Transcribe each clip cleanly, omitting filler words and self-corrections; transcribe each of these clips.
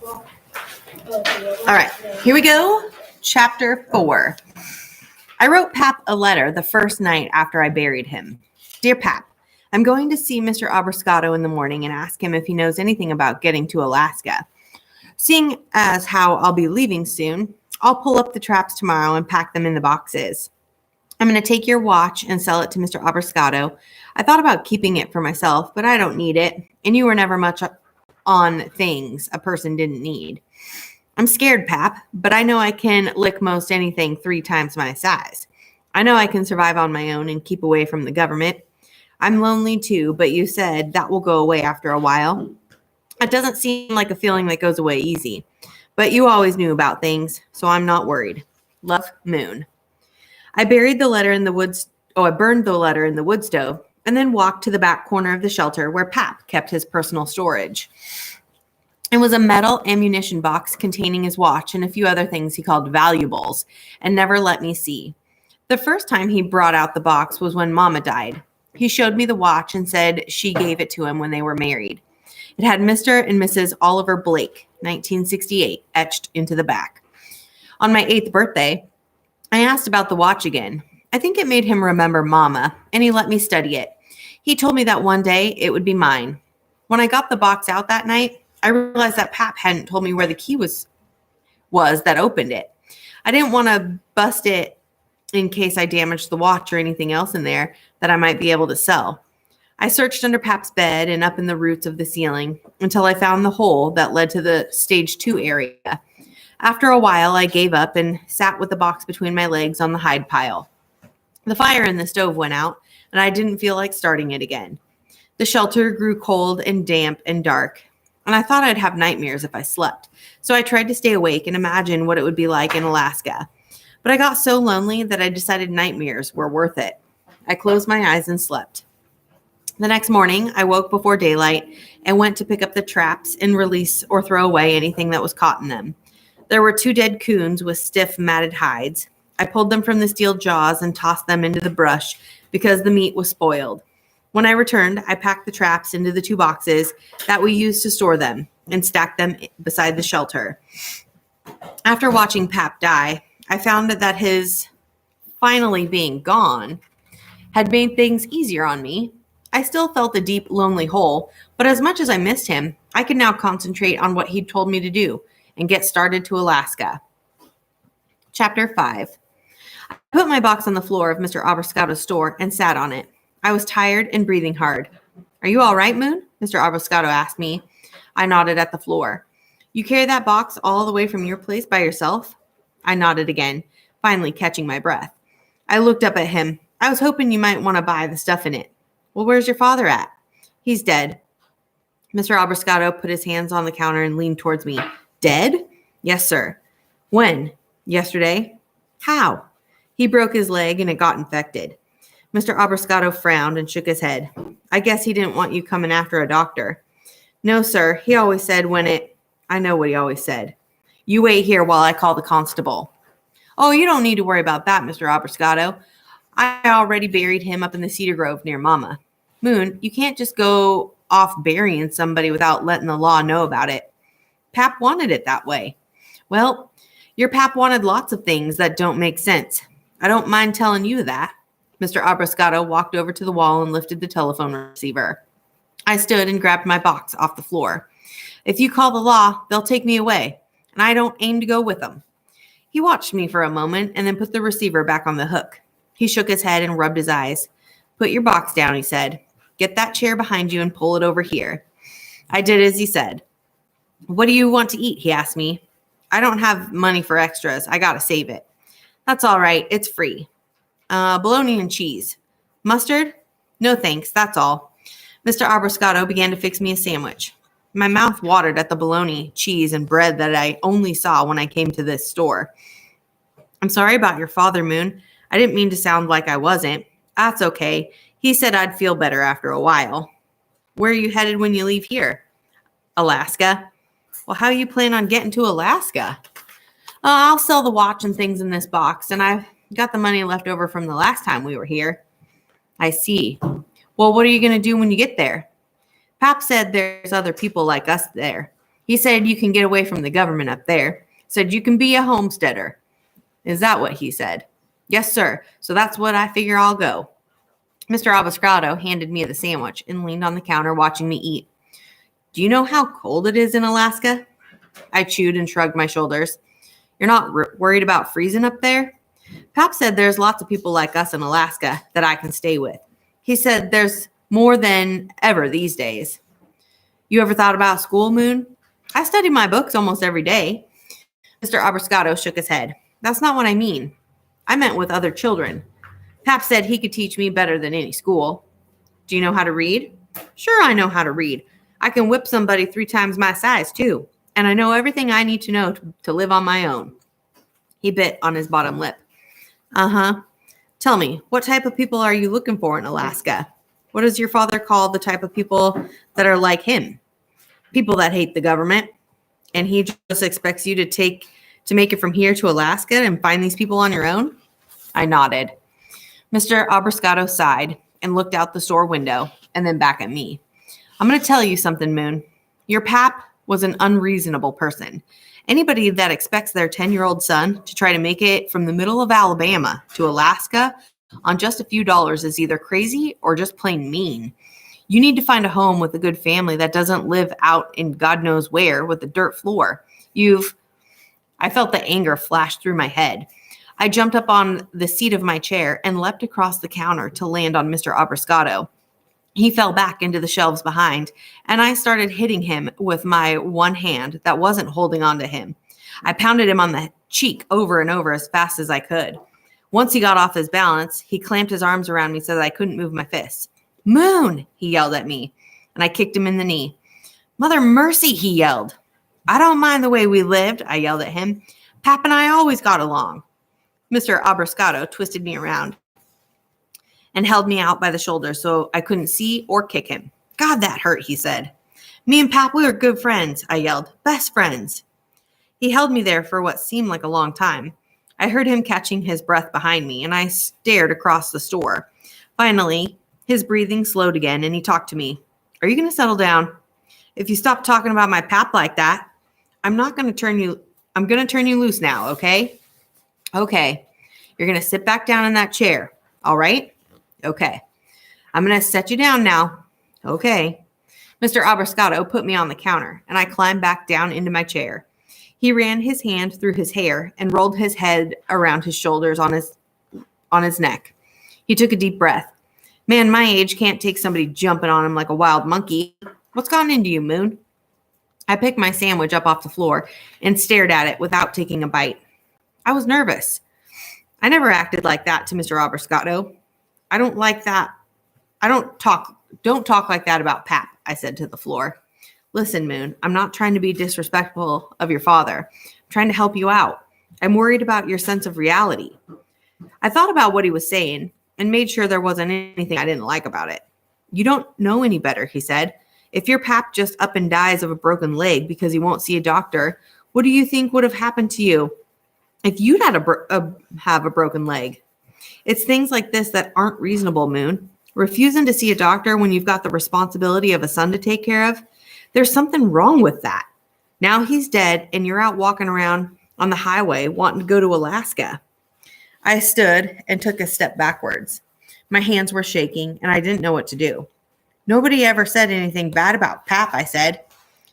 All right, here we go. Chapter 4. I wrote Pap a letter the first night after I buried him. Dear Pap, I'm going to see Mr. Abrascard in the morning and ask him if he knows anything about getting to Alaska. Seeing as how I'll be leaving soon, I'll pull up the traps tomorrow and pack them in the boxes. I'm going to take your watch and sell it to Mr. Abrascard. I thought about keeping it for myself, but I don't need it, and you were never much on things a person didn't need. I'm scared, Pap, but I know I can lick most anything 3 times my size. I know I can survive on my own and keep away from the government. I'm lonely too, but you said that will go away after a while. It doesn't seem like a feeling that goes away easy, but you always knew about things, so I'm not worried. Love, Moon. I buried the letter in the woods. I burned the letter in the wood stove and then walked to the back corner of the shelter where Pap kept his personal storage. It was a metal ammunition box containing his watch and a few other things he called valuables and never let me see. The first time he brought out the box was when Mama died. He showed me the watch and said she gave it to him when they were married. It had Mr. and Mrs. Oliver Blake, 1968, etched into the back. On my 8th birthday, I asked about the watch again. I think it made him remember Mama, and he let me study it. He told me that one day it would be mine. When I got the box out that night, I realized that Pap hadn't told me where the key was that opened it. I didn't want to bust it in case I damaged the watch or anything else in there that I might be able to sell. I searched under Pap's bed and up in the roots of the ceiling until I found the hole that led to the stage 2 area. After a while, I gave up and sat with the box between my legs on the hide pile. The fire in the stove went out, and I didn't feel like starting it again. The shelter grew cold and damp and dark, and I thought I'd have nightmares if I slept, so I tried to stay awake and imagine what it would be like in Alaska. But I got so lonely that I decided nightmares were worth it. I closed my eyes and slept. The next morning, I woke before daylight and went to pick up the traps and release or throw away anything that was caught in them. There were 2 dead coons with stiff, matted hides. I pulled them from the steel jaws and tossed them into the brush because the meat was spoiled. When I returned, I packed the traps into the 2 boxes that we used to store them and stacked them beside the shelter. After watching Pap die, I found that his finally being gone had made things easier on me. I still felt a deep, lonely hole, but as much as I missed him, I could now concentrate on what he'd told me to do and get started to Alaska. Chapter 5. I put my box on the floor of Mr. Abrascard's store and sat on it. I was tired and breathing hard. Are you all right, Moon? Mr. Abrascard asked me. I nodded at the floor. You carry that box all the way from your place by yourself? I nodded again, finally catching my breath. I looked up at him. I was hoping you might want to buy the stuff in it. Well, where's your father at? He's dead. Mr. Abrascard put his hands on the counter and leaned towards me. Dead? Yes, sir. When? Yesterday. How? He broke his leg and it got infected. Mr. Abrascard frowned and shook his head. I guess he didn't want you coming after a doctor. No, sir. He always said I know what he always said. You wait here while I call the constable. Oh, you don't need to worry about that, Mr. Abrascard. I already buried him up in the cedar grove near Mama. Moon, you can't just go off burying somebody without letting the law know about it. Pap wanted it that way. Well, your Pap wanted lots of things that don't make sense. I don't mind telling you that. Mr. Abrascard walked over to the wall and lifted the telephone receiver. I stood and grabbed my box off the floor. If you call the law, they'll take me away, and I don't aim to go with them. He watched me for a moment and then put the receiver back on the hook. He shook his head and rubbed his eyes. Put your box down, he said. Get that chair behind you and pull it over here. I did as he said. What do you want to eat? He asked me. I don't have money for extras. I gotta save it. That's all right. It's free. Bologna and cheese. Mustard? No thanks. That's all. Mr. Abrascard began to fix me a sandwich. My mouth watered at the bologna, cheese, and bread that I only saw when I came to this store. I'm sorry about your father, Moon. I didn't mean to sound like I wasn't. That's okay. He said I'd feel better after a while. Where are you headed when you leave here? Alaska. Well, how you plan on getting to Alaska? I'll sell the watch and things in this box, and I've got the money left over from the last time we were here. I see. Well, what are you going to do when you get there? Pap said there's other people like us there. He said you can get away from the government up there. Said you can be a homesteader. Is that what he said? Yes, sir. So that's what I figure I'll go. Mr. Abrascard handed me the sandwich and leaned on the counter watching me eat. Do you know how cold it is in Alaska? I chewed and shrugged my shoulders. You're not worried about freezing up there? Pap said there's lots of people like us in Alaska that I can stay with. He said there's more than ever these days. You ever thought about school, Moon? I study my books almost every day. Mr. Abrascard shook his head. That's not what I mean. I meant with other children. Pap said he could teach me better than any school. Do you know how to read? Sure, I know how to read. I can whip somebody 3 times my size, too. And I know everything I need to know to live on my own. He bit on his bottom lip. Uh-huh. Tell me, what type of people are you looking for in Alaska? What does your father call the type of people that are like him? People that hate the government. And he just expects you to make it from here to Alaska and find these people on your own? I nodded. Mr. Abrascard sighed and looked out the store window and then back at me. I'm going to tell you something, Moon. Your pap was an unreasonable person. Anybody that expects their 10-year-old son to try to make it from the middle of Alabama to Alaska on just a few dollars is either crazy or just plain mean. You need to find a home with a good family that doesn't live out in God knows where with a dirt floor. I felt the anger flash through my head. I jumped up on the seat of my chair and leapt across the counter to land on Mr. Abrascard. He fell back into the shelves behind, and I started hitting him with my one hand that wasn't holding on to him. I pounded him on the cheek over and over as fast as I could. Once he got off his balance, he clamped his arms around me so that I couldn't move my fists. Moon, he yelled at me, and I kicked him in the knee. Mother mercy, he yelled. I don't mind the way we lived, I yelled at him. Pap and I always got along. Mr. Abrascard twisted me around and held me out by the shoulder so I couldn't see or kick him. God, that hurt, he said. Me and Pap, we were good friends, I yelled. Best friends. He held me there for what seemed like a long time. I heard him catching his breath behind me, and I stared across the store. Finally, his breathing slowed again, and he talked to me. Are you going to settle down? If you stop talking about my Pap like that, I'm going to turn you loose now, okay? Okay. You're going to sit back down in that chair, all right? Okay. I'm going to set you down now. Okay. Mr. Abrascard put me on the counter, and I climbed back down into my chair. He ran his hand through his hair and rolled his head around his shoulders on his neck. He took a deep breath. Man, my age can't take somebody jumping on him like a wild monkey. What's gone into you, Moon? I picked my sandwich up off the floor and stared at it without taking a bite. I was nervous. I never acted like that to Mr. Abrascard. I don't like that. Don't talk like that about Pap, I said to the floor. Listen, Moon, I'm not trying to be disrespectful of your father. I'm trying to help you out. I'm worried about your sense of reality. I thought about what he was saying and made sure there wasn't anything I didn't like about it. You don't know any better, he said. If your Pap just up and dies of a broken leg because he won't see a doctor, what do you think would have happened to you if you'd had have a broken leg? It's things like this that aren't reasonable, Moon. Refusing to see a doctor when you've got the responsibility of a son to take care of, there's something wrong with that. Now he's dead and you're out walking around on the highway wanting to go to Alaska. I stood and took a step backwards. My hands were shaking and I didn't know what to do. Nobody ever said anything bad about Pap, I said.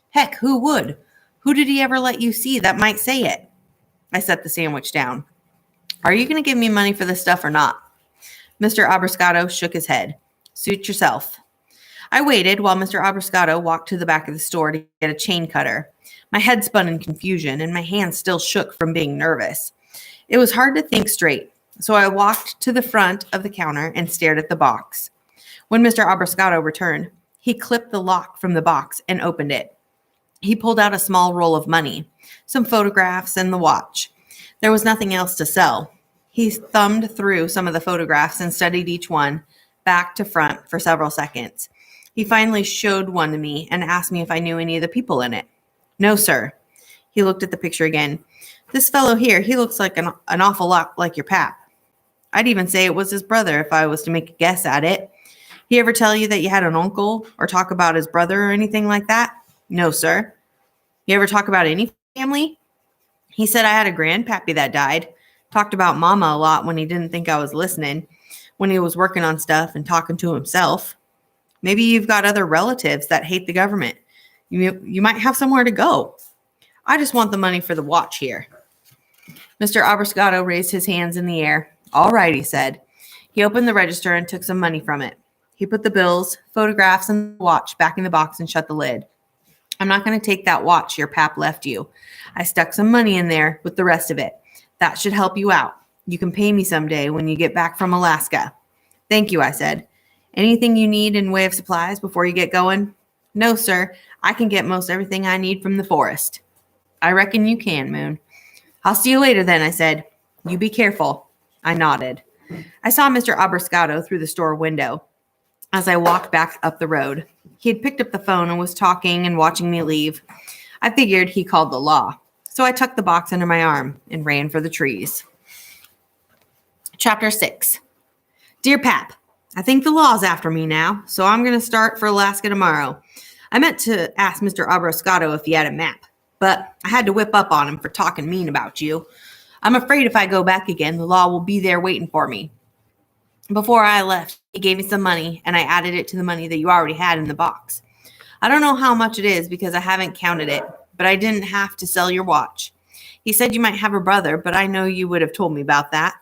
Heck, who would? Who did he ever let you see that might say it? I set the sandwich down. Are you going to give me money for this stuff or not? Mr. Abrascard shook his head. Suit yourself. I waited while Mr. Abrascard walked to the back of the store to get a chain cutter. My head spun in confusion and my hands still shook from being nervous. It was hard to think straight, so I walked to the front of the counter and stared at the box. When Mr. Abrascard returned, he clipped the lock from the box and opened it. He pulled out a small roll of money, some photographs, and the watch. There was nothing else to sell. He thumbed through some of the photographs and studied each one, back to front, for several seconds. He finally showed one to me and asked me if I knew any of the people in it. No, sir. He looked at the picture again. This fellow here, he looks like an awful lot like your Pap. I'd even say it was his brother if I was to make a guess at it. He ever tell you that you had an uncle or talk about his brother or anything like that? No, sir. You ever talk about any family? He said I had a grandpappy that died. Talked about mama a lot when he didn't think I was listening, when he was working on stuff and talking to himself. Maybe you've got other relatives that hate the government. You might have somewhere to go. I just want the money for the watch here. Mr. Abrascard raised his hands in the air. All right, he said. He opened the register and took some money from it. He put the bills, photographs, and the watch back in the box and shut the lid. I'm not going to take that watch your pap left you. I stuck some money in there with the rest of it. That should help you out. You can pay me someday when you get back from Alaska. Thank you, I said. Anything you need in way of supplies before you get going? No, sir. I can get most everything I need from the forest. I reckon you can, Moon. I'll see you later then, I said. You be careful. I nodded. I saw Mr. Abrascard through the store window as I walked back up the road. He had picked up the phone and was talking and watching me leave. I figured he called the law. So I tucked the box under my arm and ran for the trees. Chapter 6. Dear Pap, I think the law's after me now, so I'm going to start for Alaska tomorrow. I meant to ask Mr. Abrascard if he had a map, but I had to whip up on him for talking mean about you. I'm afraid if I go back again, the law will be there waiting for me. Before I left, he gave me some money, and I added it to the money that you already had in the box. I don't know how much it is because I haven't counted it, but I didn't have to sell your watch. He said you might have a brother, but I know you would have told me about that.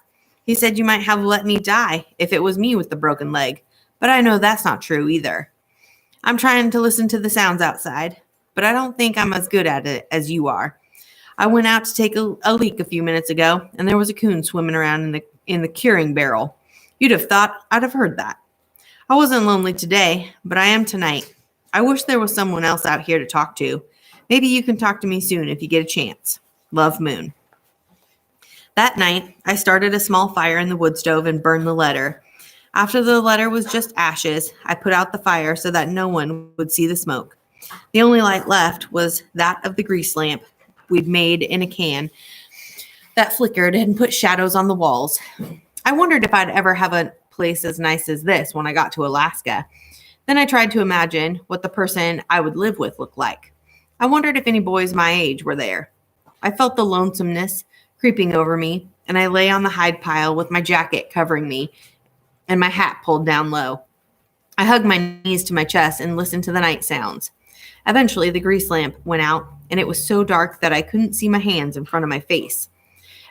He said you might have let me die if it was me with the broken leg, but I know that's not true either. I'm trying to listen to the sounds outside, but I don't think I'm as good at it as you are. I went out to take a leak a few minutes ago, and there was a coon swimming around in the curing barrel. You'd have thought I'd have heard that. I wasn't lonely today, but I am tonight. I wish there was someone else out here to talk to. Maybe you can talk to me soon if you get a chance. Love, Moon. That night, I started a small fire in the wood stove and burned the letter. After the letter was just ashes, I put out the fire so that no one would see the smoke. The only light left was that of the grease lamp we'd made in a can that flickered and put shadows on the walls. I wondered if I'd ever have a place as nice as this when I got to Alaska. Then I tried to imagine what the person I would live with looked like. I wondered if any boys my age were there. I felt the lonesomeness creeping over me, and I lay on the hide pile with my jacket covering me and my hat pulled down low. I hugged my knees to my chest and listened to the night sounds. Eventually, the grease lamp went out, and it was so dark that I couldn't see my hands in front of my face.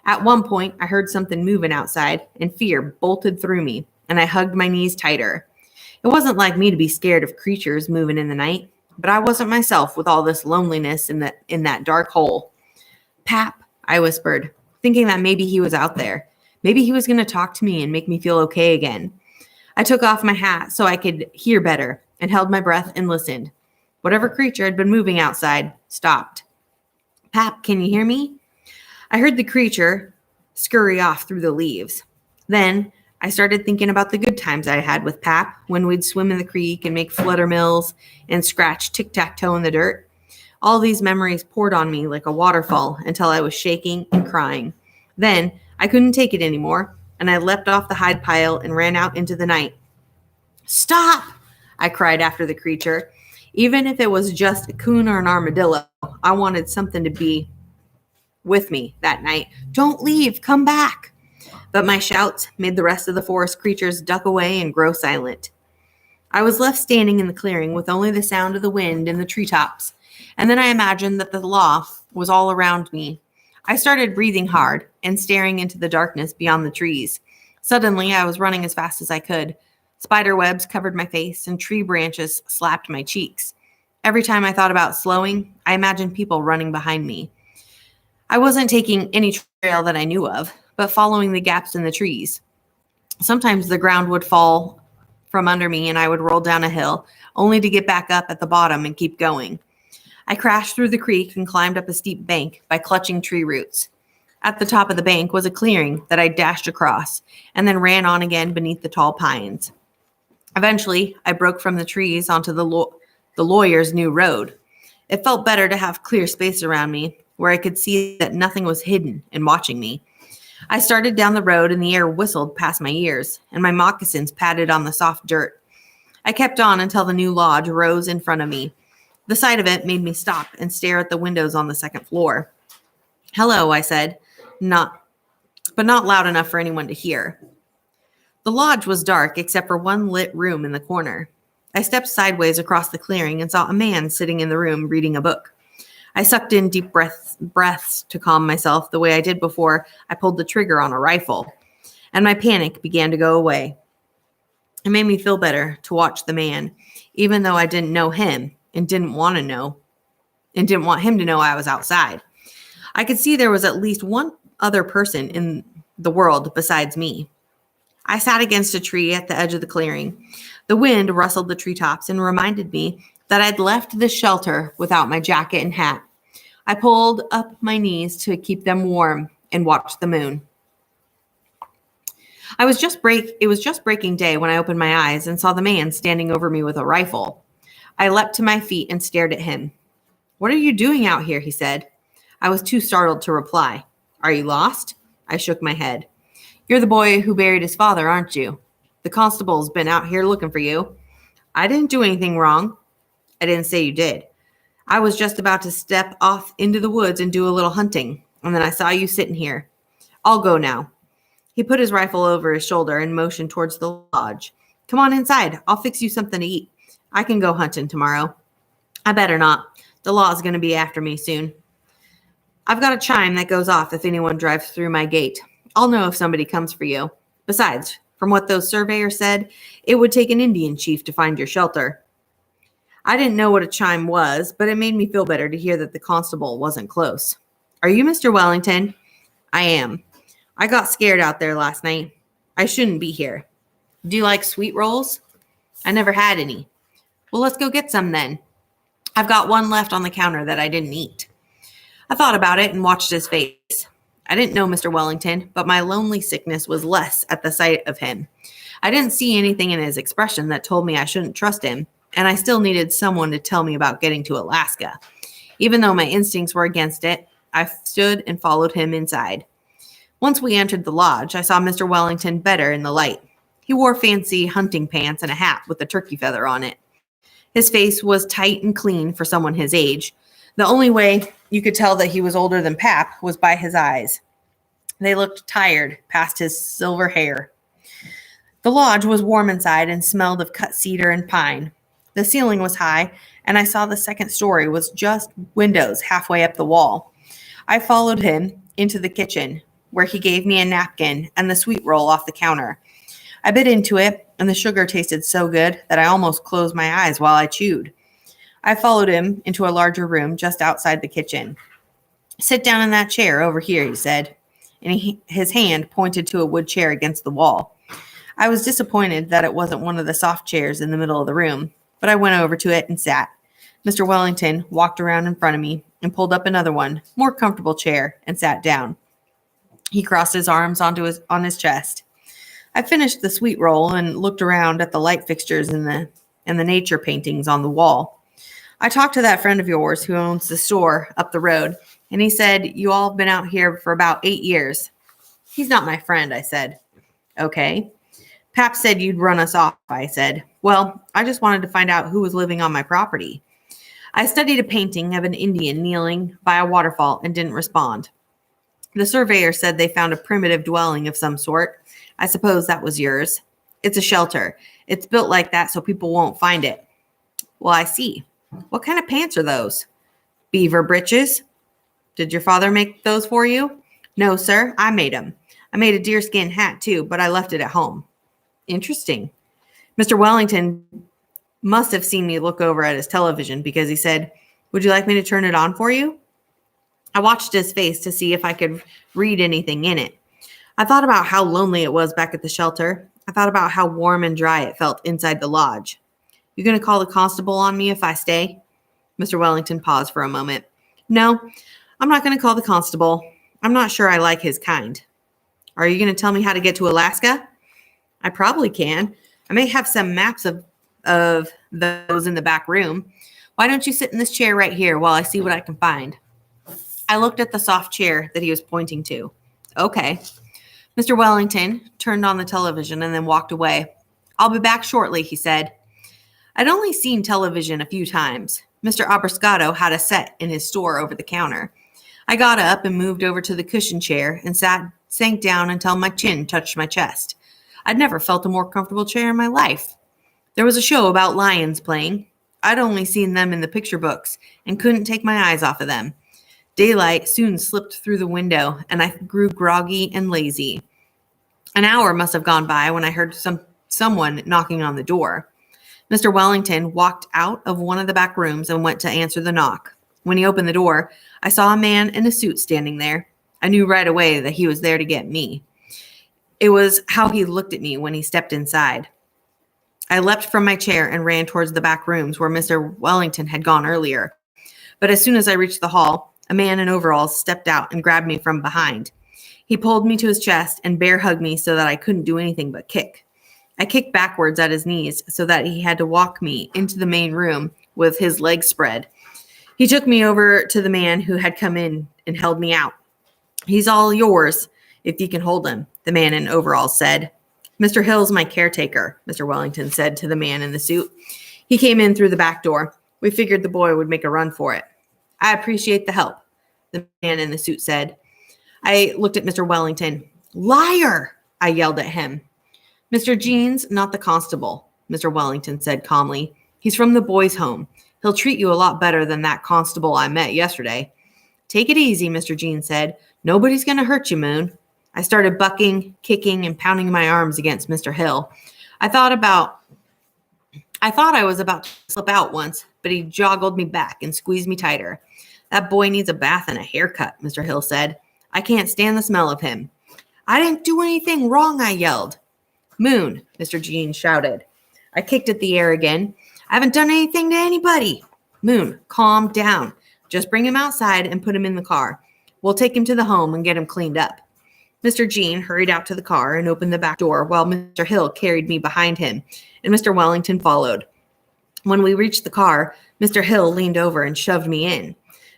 At one point, I heard something moving outside, and fear bolted through me, and I hugged my knees tighter. It wasn't like me to be scared of creatures moving in the night, but I wasn't myself with all this loneliness in that dark hole. Pap, I whispered, thinking that maybe he was out there. Maybe he was going to talk to me and make me feel okay again. I took off my hat so I could hear better and held my breath and listened. Whatever creature had been moving outside stopped. Pap, can you hear me? I heard the creature scurry off through the leaves. Then I started thinking about the good times I had with Pap when we'd swim in the creek and make flutter mills and scratch tic-tac-toe in the dirt. All these memories poured on me like a waterfall until I was shaking and crying. Then I couldn't take it anymore, and I leapt off the hide pile and ran out into the night. Stop! I cried after the creature. Even if it was just a coon or an armadillo, I wanted something to be with me that night. Don't leave, come back. But my shouts made the rest of the forest creatures duck away and grow silent. I was left standing in the clearing with only the sound of the wind in the treetops, and then I imagined that the law was all around me. I started breathing hard and staring into the darkness beyond the trees. Suddenly, I was running as fast as I could. Spider webs covered my face and tree branches slapped my cheeks. Every time I thought about slowing, I imagined people running behind me. I wasn't taking any trail that I knew of, but following the gaps in the trees. Sometimes the ground would fall from under me and I would roll down a hill, only to get back up at the bottom and keep going. I crashed through the creek and climbed up a steep bank by clutching tree roots. At the top of the bank was a clearing that I dashed across and then ran on again beneath the tall pines. Eventually, I broke from the trees onto the lawyer's new road. It felt better to have clear space around me where I could see that nothing was hidden and watching me. I started down the road and the air whistled past my ears and my moccasins patted on the soft dirt. I kept on until the new lodge rose in front of me. The sight of it made me stop and stare at the windows on the second floor. Hello, I said, not loud enough for anyone to hear. The lodge was dark except for one lit room in the corner. I stepped sideways across the clearing and saw a man sitting in the room reading a book. I sucked in deep breaths to calm myself the way I did before I pulled the trigger on a rifle, and my panic began to go away. It made me feel better to watch the man, even though I didn't know him and didn't want him to know I was outside. I could see there was at least one other person in the world besides me. I sat against a tree at the edge of the clearing. The wind rustled the treetops and reminded me that I'd left the shelter without my jacket and hat. I pulled up my knees to keep them warm and watched the moon. It was just breaking day when I opened my eyes and saw the man standing over me with a rifle. I leapt to my feet and stared at him. "What are you doing out here?" he said. I was too startled to reply. "Are you lost?" I shook my head. "You're the boy who buried his father, aren't you? The constable's been out here looking for you." "I didn't do anything wrong." "I didn't say you did. I was just about to step off into the woods and do a little hunting, and then I saw you sitting here. I'll go now." He put his rifle over his shoulder and motioned towards the lodge. "Come on inside. I'll fix you something to eat. I can go hunting tomorrow." "I better not. The law's going to be after me soon. I've got a chime that goes off if anyone drives through my gate. I'll know if somebody comes for you. Besides, from what those surveyors said, it would take an Indian chief to find your shelter." I didn't know what a chime was, but it made me feel better to hear that the constable wasn't close. "Are you Mr. Wellington?" "I am. I got scared out there last night. I shouldn't be here. Do you like sweet rolls?" "I never had any." "Well, let's go get some then. I've got one left on the counter that I didn't eat." I thought about it and watched his face. I didn't know Mr. Wellington, but my lonely sickness was less at the sight of him. I didn't see anything in his expression that told me I shouldn't trust him, and I still needed someone to tell me about getting to Alaska. Even though my instincts were against it, I stood and followed him inside. Once we entered the lodge, I saw Mr. Wellington better in the light. He wore fancy hunting pants and a hat with a turkey feather on it. His face was tight and clean for someone his age. The only way you could tell that he was older than Pap was by his eyes. They looked tired past his silver hair. The lodge was warm inside and smelled of cut cedar and pine. The ceiling was high, and I saw the second story was just windows halfway up the wall. I followed him into the kitchen, where he gave me a napkin and the sweet roll off the counter. I bit into it, and the sugar tasted so good that I almost closed my eyes while I chewed. I followed him into a larger room just outside the kitchen. "Sit down in that chair over here," he said, and his hand pointed to a wood chair against the wall. I was disappointed that it wasn't one of the soft chairs in the middle of the room, but I went over to it and sat. Mr. Wellington walked around in front of me and pulled up another one, more comfortable chair, and sat down. He crossed his arms on his chest. I finished the sweet roll and looked around at the light fixtures and the nature paintings on the wall. "I talked to that friend of yours who owns the store up the road, and he said you all have been out here for about 8 years. "He's not my friend," I said. "Okay." "Pap said you'd run us off," I said. "Well, I just wanted to find out who was living on my property." I studied a painting of an Indian kneeling by a waterfall and didn't respond. The surveyor said they found a primitive dwelling of some sort. I suppose that was yours. "It's a shelter. It's built like that so people won't find it." "Well, I see. What kind of pants are those?" "Beaver breeches." "Did your father make those for you?" "No, sir. I made them. I made a deerskin hat too, but I left it at home." "Interesting." Mr. Wellington must have seen me look over at his television because he said, "Would you like me to turn it on for you?" I watched his face to see if I could read anything in it. I thought about how lonely it was back at the shelter. I thought about how warm and dry it felt inside the lodge. "You going to call the constable on me if I stay?" Mr. Wellington paused for a moment. "No, I'm not going to call the constable. I'm not sure I like his kind." "Are you going to tell me how to get to Alaska?" "I probably can. I may have some maps of those in the back room. Why don't you sit in this chair right here while I see what I can find?" I looked at the soft chair that he was pointing to. "Okay." Mr. Wellington turned on the television and then walked away. "I'll be back shortly," he said. I'd only seen television a few times. Mr. Abrascard had a set in his store over the counter. I got up and moved over to the cushion chair and sank down until my chin touched my chest. I'd never felt a more comfortable chair in my life. There was a show about lions playing. I'd only seen them in the picture books and couldn't take my eyes off of them. Daylight soon slipped through the window, and I grew groggy and lazy. An hour must have gone by when I heard someone knocking on the door. Mr. Wellington walked out of one of the back rooms and went to answer the knock. When he opened the door, I saw a man in a suit standing there. I knew right away that he was there to get me. It was how he looked at me when he stepped inside. I leapt from my chair and ran towards the back rooms where Mr. Wellington had gone earlier. But as soon as I reached the hall, a man in overalls stepped out and grabbed me from behind. He pulled me to his chest and bear hugged me so that I couldn't do anything but kick. I kicked backwards at his knees so that he had to walk me into the main room with his legs spread. He took me over to the man who had come in and held me out. "He's all yours, if you can hold him," the man in overalls said. "Mr. Hill's my caretaker," Mr. Wellington said to the man in the suit. "He came in through the back door. We figured the boy would make a run for it." "I appreciate the help," the man in the suit said. I looked at Mr. Wellington. "Liar!" I yelled at him. "Mr. Jean's not the constable," Mr. Wellington said calmly. "He's from the boys' home. He'll treat you a lot better than that constable I met yesterday." "Take it easy," Mr. Jean said. "Nobody's going to hurt you, Moon." I started bucking, kicking, and pounding my arms against Mr. Hill. I thought I was about to slip out once, but he joggled me back and squeezed me tighter. "That boy needs a bath and a haircut," Mr. Hill said. "I can't stand the smell of him." "I didn't do anything wrong," I yelled. "Moon," Mr. Jean shouted. I kicked at the air again. "I haven't done anything to anybody." "Moon, calm down. Just bring him outside and put him in the car. We'll take him to the home and get him cleaned up." Mr. Jean hurried out to the car and opened the back door while Mr. Hill carried me behind him, and Mr. Wellington followed. When we reached the car, Mr. Hill leaned over and shoved me in.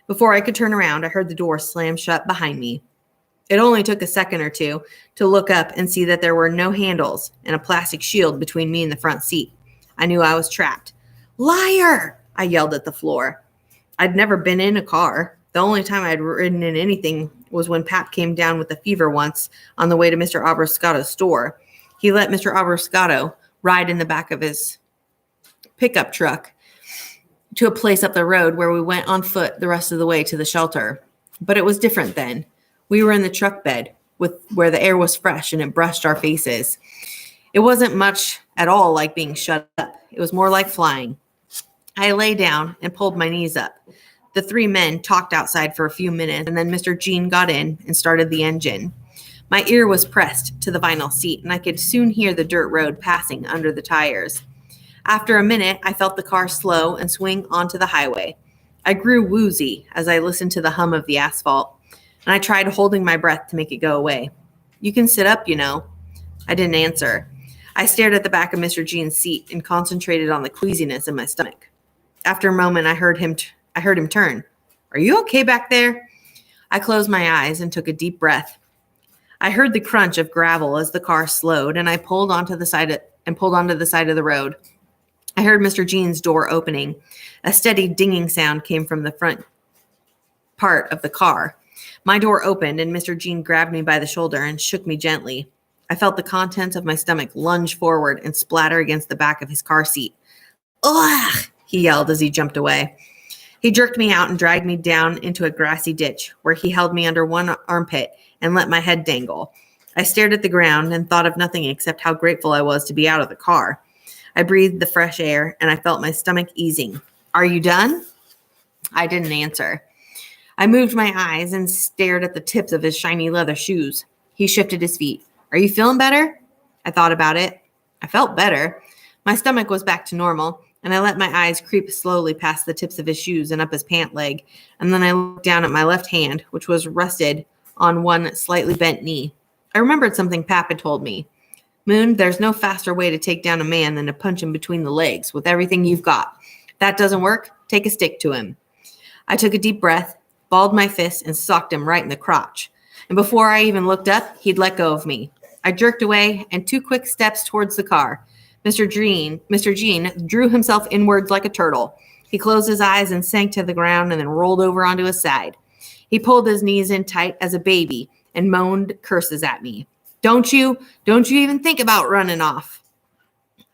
Before I could turn around, I heard the door slam shut behind me. It only took a second or two to look up and see that there were no handles and a plastic shield between me and the front seat. I knew I was trapped. "Liar!" I yelled at the floor. I'd never been in a car. The only time I'd ridden in anything was when Pap came down with a fever once on the way to Mr. Abrascardo's store. He let Mr. Abrascardo ride in the back of his pickup truck to a place up the road where we went on foot the rest of the way to the shelter. But it was different then. We were in the truck bed where the air was fresh and it brushed our faces. It wasn't much at all like being shut up. It was more like flying. I lay down and pulled my knees up. The three men talked outside for a few minutes, and then Mr. Jean got in and started the engine. My ear was pressed to the vinyl seat, and I could soon hear the dirt road passing under the tires. After a minute, I felt the car slow and swing onto the highway. I grew woozy as I listened to the hum of the asphalt, and I tried holding my breath to make it go away. "You can sit up, you know." I didn't answer. I stared at the back of Mr. Jean's seat and concentrated on the queasiness in my stomach. After a moment, I heard him turn. "Are you okay back there?" I closed my eyes and took a deep breath. I heard the crunch of gravel as the car slowed, and I pulled onto the side of the road. I heard Mr. Jean's door opening. A steady dinging sound came from the front part of the car. My door opened, and Mr. Jean grabbed me by the shoulder and shook me gently. I felt the contents of my stomach lunge forward and splatter against the back of his car seat. "Ugh!" he yelled as he jumped away. He jerked me out and dragged me down into a grassy ditch where he held me under one armpit and let my head dangle. I stared at the ground and thought of nothing except how grateful I was to be out of the car. I breathed the fresh air and I felt my stomach easing. "Are you done?" I didn't answer. I moved my eyes and stared at the tips of his shiny leather shoes. He shifted his feet. "Are you feeling better?" I thought about it. I felt better. My stomach was back to normal, and I let my eyes creep slowly past the tips of his shoes and up his pant leg, and then I looked down at my left hand, which was rested on one slightly bent knee. I remembered something Pap had told me. "Moon, there's no faster way to take down a man than to punch him between the legs with everything you've got. If that doesn't work, take a stick to him." I took a deep breath, balled my fist, and socked him right in the crotch. And before I even looked up, he'd let go of me. I jerked away and 2 quick steps towards the car. Mr. Jean drew himself inwards like a turtle. He closed his eyes and sank to the ground and then rolled over onto his side. He pulled his knees in tight as a baby and moaned curses at me. Don't you even think about running off.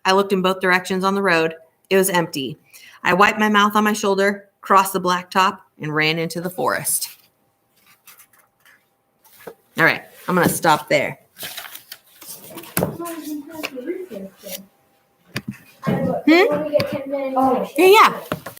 I looked in both directions on the road. It was empty. I wiped my mouth on my shoulder, crossed the blacktop, and ran into the forest. All right, I'm going to stop there. Yeah.